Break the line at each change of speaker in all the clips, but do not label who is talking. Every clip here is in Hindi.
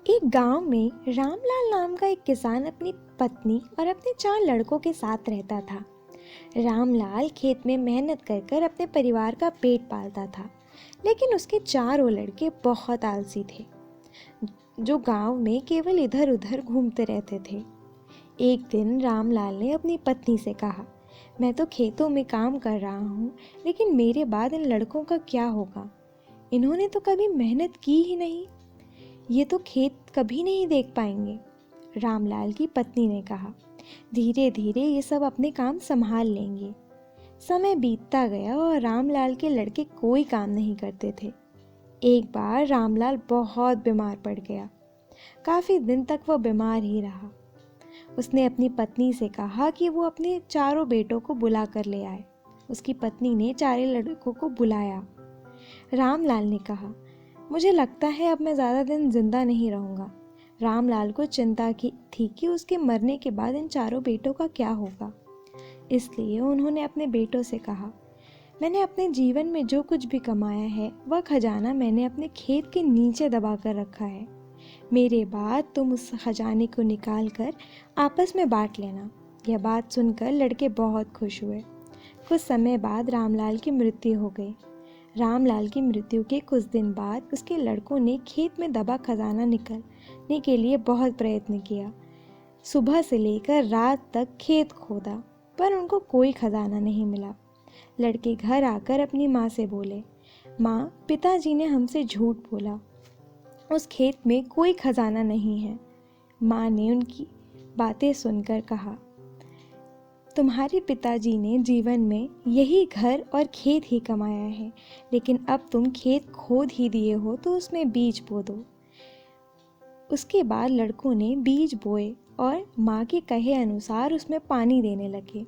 एक गांव में रामलाल नाम का एक किसान अपनी पत्नी और अपने 4 लड़कों के साथ रहता था। रामलाल खेत में मेहनत कर कर अपने परिवार का पेट पालता था, लेकिन उसके चारों लड़के बहुत आलसी थे, जो गांव में केवल इधर उधर घूमते रहते थे। एक दिन रामलाल ने अपनी पत्नी से कहा, मैं तो खेतों में काम कर रहा हूँ, लेकिन मेरे बाद इन लड़कों का क्या होगा? इन्होंने तो कभी मेहनत की ही नहीं, ये तो खेत कभी नहीं देख पाएंगे। रामलाल की पत्नी ने कहा, धीरे धीरे ये सब अपने काम संभाल लेंगे। समय बीतता गया और रामलाल के लड़के कोई काम नहीं करते थे। एक बार रामलाल बहुत बीमार पड़ गया। काफ़ी दिन तक वो बीमार ही रहा। उसने अपनी पत्नी से कहा कि वो अपने चारों बेटों को बुला कर ले आए। उसकी पत्नी ने चारों लड़कों को बुलाया। रामलाल ने कहा, मुझे लगता है अब मैं ज़्यादा दिन जिंदा नहीं रहूँगा। रामलाल को चिंता की थी कि उसके मरने के बाद इन चारों बेटों का क्या होगा। इसलिए उन्होंने अपने बेटों से कहा, मैंने अपने जीवन में जो कुछ भी कमाया है वह खजाना मैंने अपने खेत के नीचे दबा कर रखा है। मेरे बाद तुम उस खजाने को निकाल कर आपस में बांट लेना। यह बात सुनकर लड़के बहुत खुश हुए। कुछ समय बाद रामलाल की मृत्यु हो गई। रामलाल की मृत्यु के कुछ दिन बाद उसके लड़कों ने खेत में दबा खजाना निकालने के लिए बहुत प्रयत्न किया। सुबह से लेकर रात तक खेत खोदा, पर उनको कोई खजाना नहीं मिला। लड़के घर आकर अपनी माँ से बोले, माँ, पिताजी ने हमसे झूठ बोला, उस खेत में कोई खजाना नहीं है। माँ ने उनकी बातें सुनकर कहा, तुम्हारे पिताजी ने जीवन में यही घर और खेत ही कमाया है, लेकिन अब तुम खेत खोद ही दिए हो तो उसमें बीज बो दो। उसके बाद लड़कों ने बीज बोए और माँ के कहे अनुसार उसमें पानी देने लगे।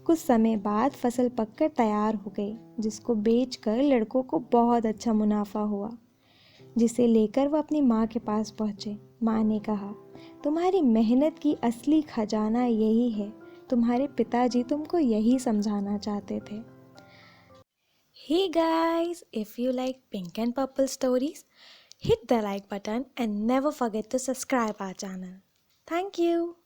कुछ समय बाद फसल पककर तैयार हो गई, जिसको बेचकर लड़कों को बहुत अच्छा मुनाफा हुआ, जिसे लेकर वह अपनी माँ के पास पहुँचे। माँ ने कहा, तुम्हारी मेहनत की असली खजाना यही है। तुम्हारे पिताजी तुमको यही समझाना चाहते थे। Hey guys, if you like pink and purple stories, hit the like button and never forget to subscribe our channel. Thank you.